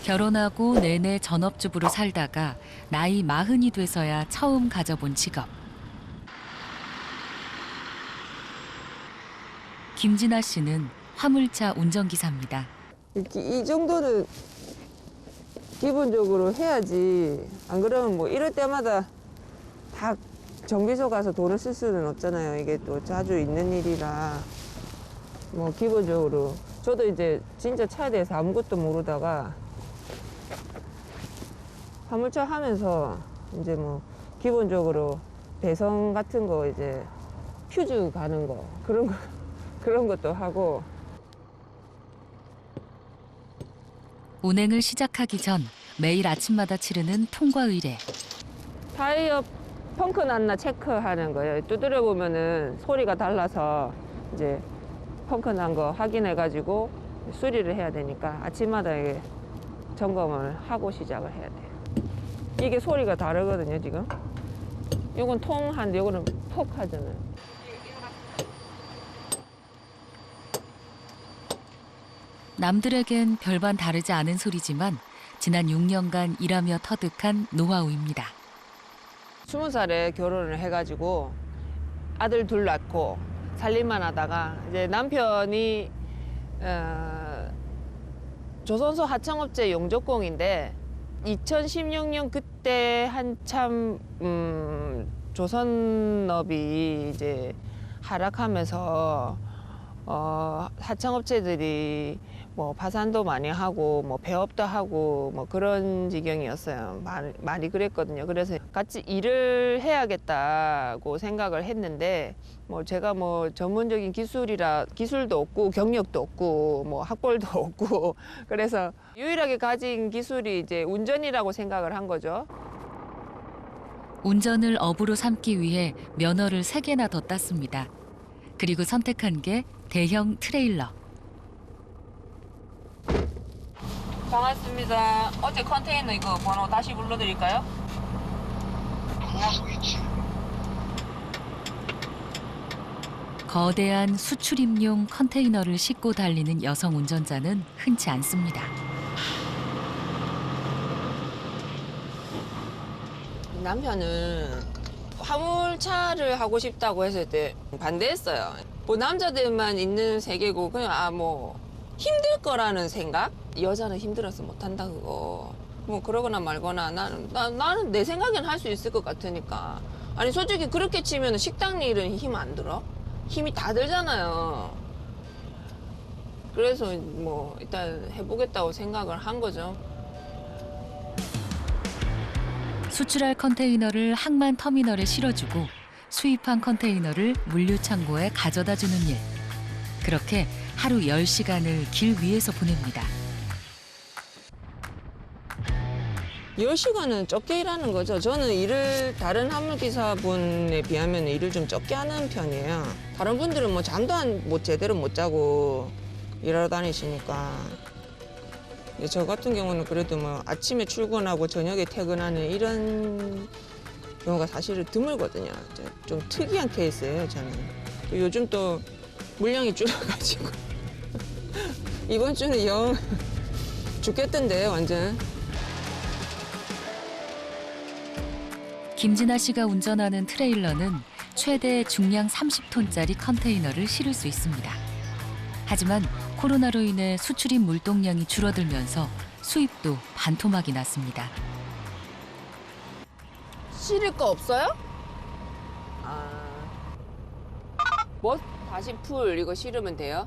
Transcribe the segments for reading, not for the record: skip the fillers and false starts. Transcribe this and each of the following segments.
결혼하고 내내 전업주부로 살다가 나이 40이 돼서야 처음 가져본 직업. 김진아 씨는 화물차 운전기사입니다. 이 정도는 기본적으로 해야지. 안 그러면 뭐 이럴 때마다 다 정비소 가서 돈을 쓸 수는 없잖아요. 이게 또 자주 있는 일이라. 뭐 기본적으로 저도 이제 진짜 차에 대해서 아무것도 모르다가 화물차 하면서 이제 뭐 기본적으로 배선 같은 거 이제 퓨즈 가는 거 그런 것도 하고. 운행을 시작하기 전 매일 아침마다 치르는 통과 의뢰. 타이어 펑크 났나 체크하는 거예요. 두드려 보면은 소리가 달라서 이제 펑크 난 거 확인해가지고 수리를 해야 되니까 아침마다 이게 점검을 하고 시작을 해야 돼요. 이게 소리가 다르거든요, 지금. 이건 통한데 이거는 퍽 하잖아요. 남들에겐 별반 다르지 않은 소리지만 지난 6년간 일하며 터득한 노하우입니다. 20살에 결혼을 해가지고 아들 둘 낳고 살림만 하다가 이제 남편이 조선소 하청업체 용접공인데 2016년 그때 한참 조선업이 이제 하락하면서 하청업체들이 뭐 파산도 많이 하고 뭐 폐업도 하고 뭐 그런 지경이었어요. 많이 그랬거든요. 그래서 같이 일을 해야겠다고 생각을 했는데 뭐 제가 뭐 전문적인 기술도 없고 경력도 없고 뭐 학벌도 없고 그래서 유일하게 가진 기술이 이제 운전이라고 생각을 한 거죠. 운전을 업으로 삼기 위해 면허를 3개나 더 땄습니다. 그리고 선택한 게 대형 트레일러. 반갑습니다. 어제 컨테이너 이거 번호 다시 불러드릴까요? 거대한 수출입용 컨테이너를 싣고 달리는 여성 운전자는 흔치 않습니다. 남편은 화물차를 하고 싶다고 했을 때 반대했어요. 뭐 남자들만 있는 세계고 그냥 뭐 힘들 거라는 생각? 여자는 힘들어서 못한다 그거. 뭐 그러거나 말거나 나는 내 생각엔 할 수 있을 것 같으니까. 아니 솔직히 그렇게 치면 식당 일은 힘 안 들어? 힘이 다 들잖아요. 그래서 뭐 일단 해보겠다고 생각을 한 거죠. 수출할 컨테이너를 항만 터미널에 실어주고 수입한 컨테이너를 물류창고에 가져다 주는 일. 그렇게 하루 10시간을 길 위에서 보냅니다. 10시간은 적게 일하는 거죠. 저는 다른 화물기사분에 비하면 일을 좀 적게 하는 편이에요. 다른 분들은 뭐 잠도 제대로 못 자고 일하러 다니시니까. 저 같은 경우는 그래도 뭐 아침에 출근하고 저녁에 퇴근하는 이런 경우가 사실은 드물거든요. 좀 특이한 케이스예요, 저는. 요즘 또 물량이 줄어가지고 이번 주는 영 죽겠던데요, 완전. 김진아 씨가 운전하는 트레일러는 최대 중량 30톤짜리 컨테이너를 실을 수 있습니다. 하지만 코로나로 인해 수출입 물동량이 줄어들면서 수입도 반토막이 났습니다. 실을 거 없어요? 뭐? 40풀 이거 실으면 돼요?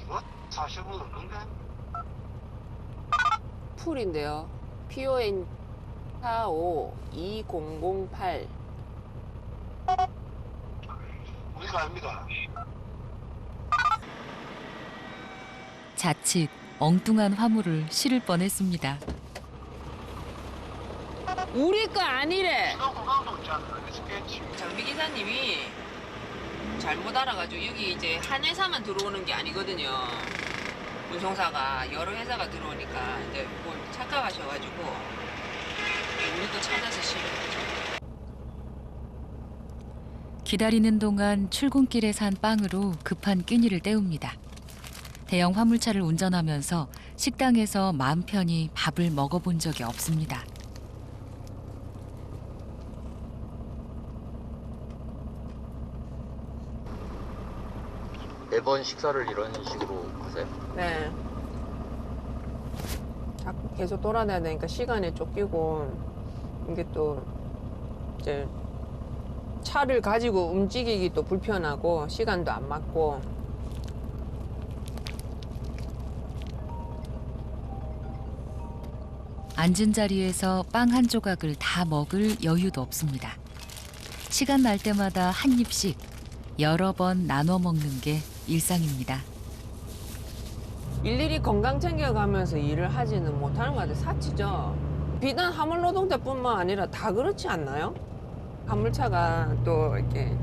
뭐? 40은 없는데? 풀인데요. PON 452008. 우리가 압니다. 자칫 엉뚱한 화물을 실을 뻔했습니다. 우리 거 아니래. 구강도 있잖아. 스케치. 정비기사님이 잘못 알아가지고 여기 이제 한 회사만 들어오는 게 아니거든요. 운송사가 여러 회사가 들어오니까 이제 뭐 착각하셔가지고 우리 거 찾아서 실은 거죠. 기다리는 동안 출근길에 산 빵으로 급한 끼니를 때웁니다. 대형 화물차를 운전하면서 식당에서 마음 편히 밥을 먹어본 적이 없습니다. 매번 식사를 이런 식으로 하세요? 네. 자꾸 계속 돌아다녀야 되니까 시간에 쫓기고 이게 또 이제 차를 가지고 움직이기도 불편하고 시간도 안 맞고 앉은 자리에서 빵 한 조각을 다 먹을 여유도 없습니다. 시간 날 때마다 한 입씩 여러 번 나눠 먹는 게 일상입니다. 일일이 건강 챙겨가면서 일을 하지는 못하는 것 같아요. 사치죠. 비단 화물 노동자뿐만 아니라 다 그렇지 않나요? 화물차가 또 이렇게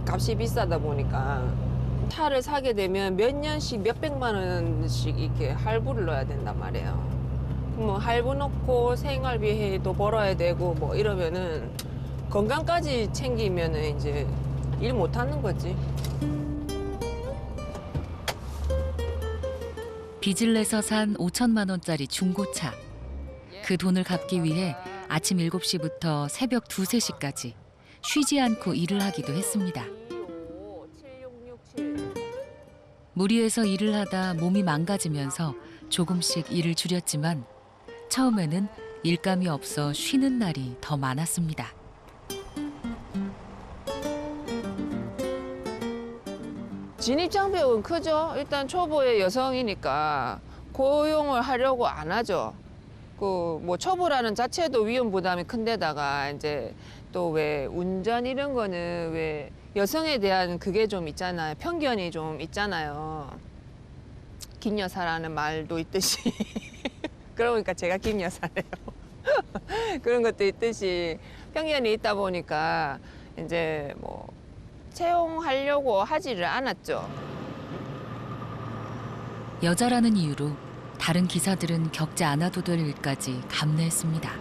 값이 비싸다 보니까 차를 사게 되면 몇 년씩 몇백만 원씩 이렇게 할부를 넣어야 된단 말이에요. 뭐 할부 넣고 생활비도 벌어야 되고 뭐 이러면은 건강까지 챙기면은 이제 일 못하는 거지. 빚을 내서 산 5천만 원짜리 중고차. 그 돈을 갚기 위해 아침 7시부터 새벽 2, 3시까지 쉬지 않고 일을 하기도 했습니다. 무리해서 일을 하다 몸이 망가지면서 조금씩 일을 줄였지만 처음에는 일감이 없어 쉬는 날이 더 많았습니다. 진입장벽은 크죠. 일단 초보의 여성이니까 고용을 하려고 안 하죠. 그 뭐 초보라는 자체도 위험 부담이 큰데다가 이제 또 왜 운전 이런 거는 왜 여성에 대한 그게 좀 있잖아요. 편견이 좀 있잖아요. 김 여사라는 말도 있듯이 그러니까 제가 김 여사래요. 그런 것도 있듯이 편견이 있다 보니까 이제 뭐 채용하려고 하지를 않았죠. 여자라는 이유로 다른 기사들은 겪지 않아도 될 일까지 감내했습니다.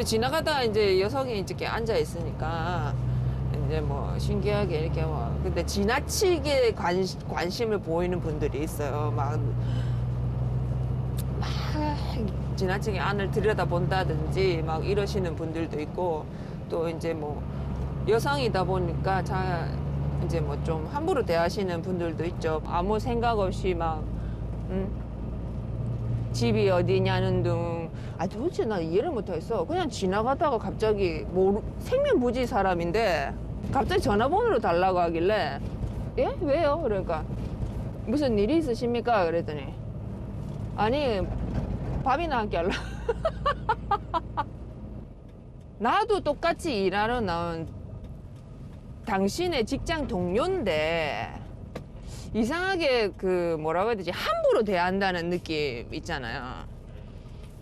지나가다가 이제 여성이 이렇게 앉아 있으니까 이제 뭐 신기하게 이렇게 뭐 근데 지나치게 관심을 보이는 분들이 있어요. 막 지나치게 안을 들여다본다든지 막 이러시는 분들도 있고 또 이제 뭐 여성이다 보니까 이제 뭐 좀 함부로 대하시는 분들도 있죠. 아무 생각 없이 막 집이 어디냐는 등 도대체 나 이해를 못하겠어. 그냥 지나가다가 갑자기 생면부지 사람인데 갑자기 전화번호를 달라고 하길래 예? 왜요? 그러니까 무슨 일이 있으십니까? 그랬더니 아니 밥이나 함께 할라. 나도 똑같이 일하러 나온 당신의 직장 동료인데 이상하게 그 뭐라고 해야 되지? 함부로 대한다는 느낌 있잖아요.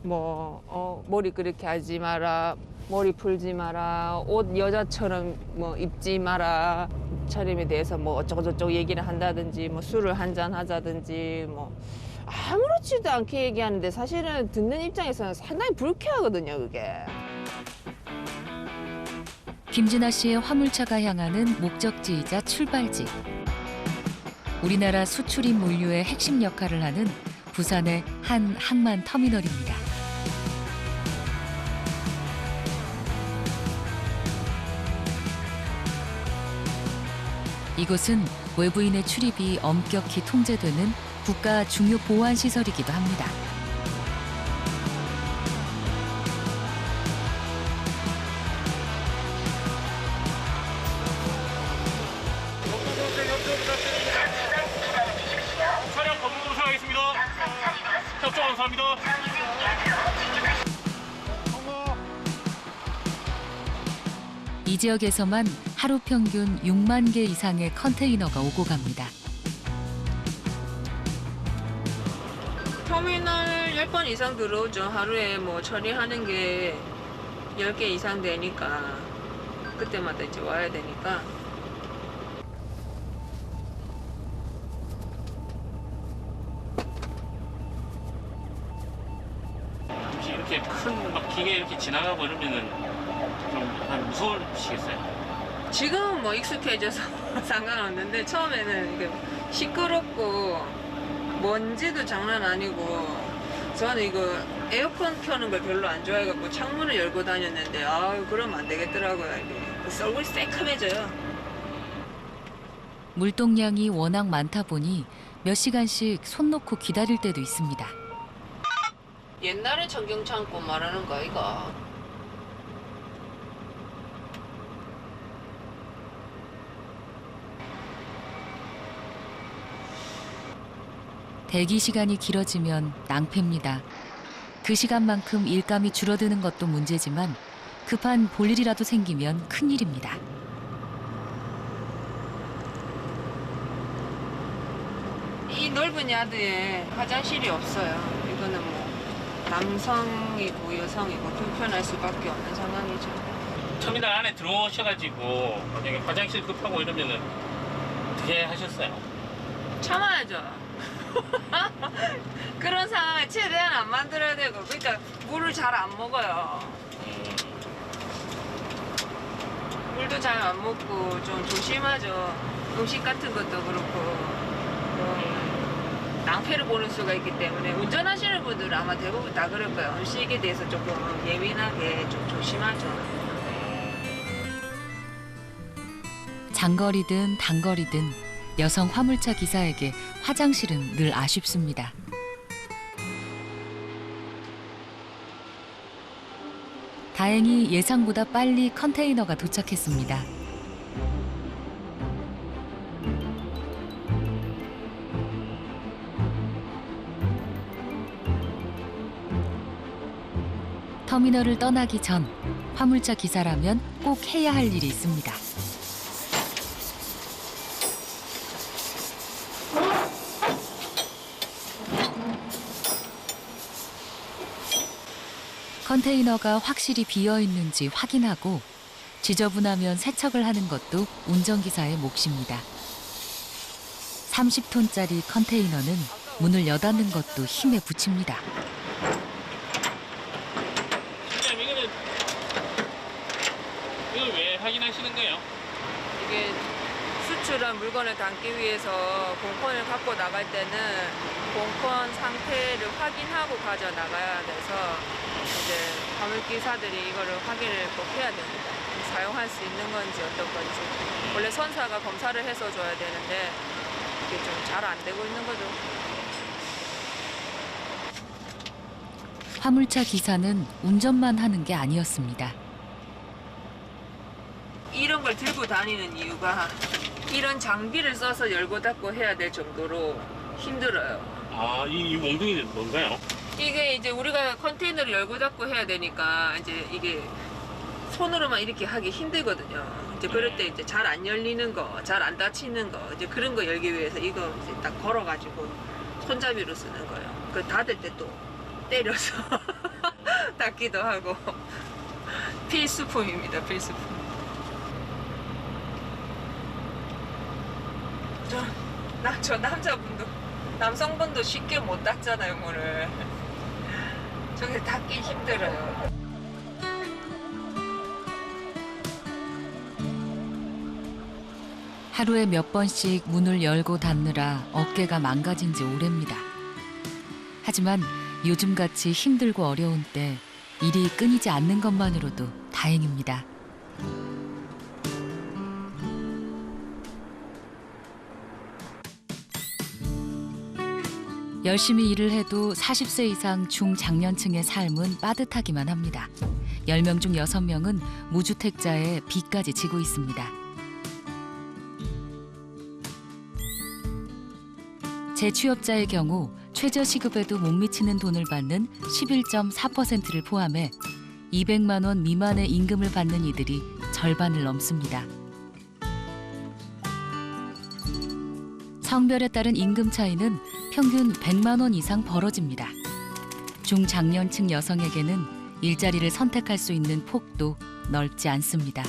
뭐 머리 그렇게 하지 마라, 머리 풀지 마라, 옷 여자처럼 뭐 입지 마라, 차림에 대해서 뭐 어쩌고저쩌고 얘기를 한다든지 뭐 술을 한잔 하자든지 뭐 아무렇지도 않게 얘기하는데 사실은 듣는 입장에서는 상당히 불쾌하거든요, 그게. 김진아 씨의 화물차가 향하는 목적지이자 출발지. 우리나라 수출입 물류의 핵심 역할을 하는 부산의 한 항만 터미널입니다. 이곳은 외부인의 출입이 엄격히 통제되는 국가 중요 보안 시설이기도 합니다. 차량 검문으로 사용하겠습니다. 협조 감사합니다. 이 지역에서만 하루 평균 6만 개 이상의 컨테이너가 오고 갑니다. 터미널 10번 이상 들어오죠. 하루에 뭐 처리하는 게 10개 이상 되니까 그때마다 이제 와야 되니까. 혹시 이렇게 큰 막 기계 이렇게 지나가고 이러면은 좀 약간 무서우시겠어요? 지금은 뭐 익숙해져서 상관없는데 처음에는 이게 시끄럽고 먼지도 장난 아니고 저는 이거 에어컨 켜는 걸 별로 안 좋아해갖고 창문을 열고 다녔는데 그러면 안 되겠더라고요. 이게 얼굴이 새카매져요. 물동량이 워낙 많다 보니 몇 시간씩 손 놓고 기다릴 때도 있습니다. 옛날에 청경창고 말하는 거 이거. 대기 시간이 길어지면 낭패입니다. 그 시간만큼 일감이 줄어드는 것도 문제지만 급한 볼일이라도 생기면 큰일입니다. 이 넓은 야드에 화장실이 없어요. 이거는 뭐 남성이고 여성이고 불편할 수밖에 없는 상황이죠. 터미널 안에 들어오셔가지고 만약에 화장실 급하고 이러면은 어떻게 하셨어요? 참아야죠. 그런 상황을 최대한 안 만들어야 되고, 그러니까 물을 잘 안 먹어요. 물도 잘 안 먹고 좀 조심하죠. 음식 같은 것도 그렇고 낭패를 보는 수가 있기 때문에 운전하시는 분들은 아마 대부분 다 그럴 거예요. 음식에 대해서 조금 예민하게 좀 조심하죠. 장거리든 단거리든 여성 화물차 기사에게 화장실은 늘 아쉽습니다. 다행히 예상보다 빨리 컨테이너가 도착했습니다. 터미널을 떠나기 전 화물차 기사라면 꼭 해야 할 일이 있습니다. 컨테이너가 확실히 비어 있는지 확인하고 지저분하면 세척을 하는 것도 운전기사의 몫입니다. 30톤짜리 컨테이너는 문을 여닫는 것도 힘에 부칩니다. 실장님 이걸 왜 확인하시는 거예요? 이게 수출한 물건을 담기 위해서 공컨을 갖고 나갈 때는 공컨 상태를 확인하고 가져 나가야 돼서 이제 화물기사들이 이거를 확인을 꼭 해야 됩니다. 사용할 수 있는 건지 어떤 건지. 원래 선사가 검사를 해서 줘야 되는데 이게 좀 잘 안 되고 있는 거죠. 화물차 기사는 운전만 하는 게 아니었습니다. 이런 걸 들고 다니는 이유가 이런 장비를 써서 열고 닫고 해야 될 정도로 힘들어요. 이 몽둥이는 뭔가요? 이게 이제 우리가 컨테이너를 열고 닫고 해야 되니까 이제 이게 손으로만 이렇게 하기 힘들거든요. 이제 그럴 때 이제 잘 안 열리는 거, 잘 안 닫히는 거, 이제 그런 거 열기 위해서 이거 이제 딱 걸어가지고 손잡이로 쓰는 거예요. 그 닫을 때 또 때려서 닫기도 하고 필수품입니다, 필수품. 저 남자분도 남성분도 쉽게 못 닫잖아요, 문을. 저게 닫기 힘들어요. 하루에 몇 번씩 문을 열고 닫느라 어깨가 망가진 지 오래입니다. 하지만 요즘같이 힘들고 어려운 때 일이 끊이지 않는 것만으로도 다행입니다. 열심히 일을 해도 40세 이상 중장년층의 삶은 빠듯하기만 합니다. 10명 중 6명은 무주택자의 빚까지 지고 있습니다. 재취업자의 경우 최저시급에도 못 미치는 돈을 받는 11.4%를 포함해 200만 원 미만의 임금을 받는 이들이 절반을 넘습니다. 성별에 따른 임금 차이는 평균 100만 원 이상 벌어집니다. 중장년층 여성에게는 일자리를 선택할 수 있는 폭도 넓지 않습니다.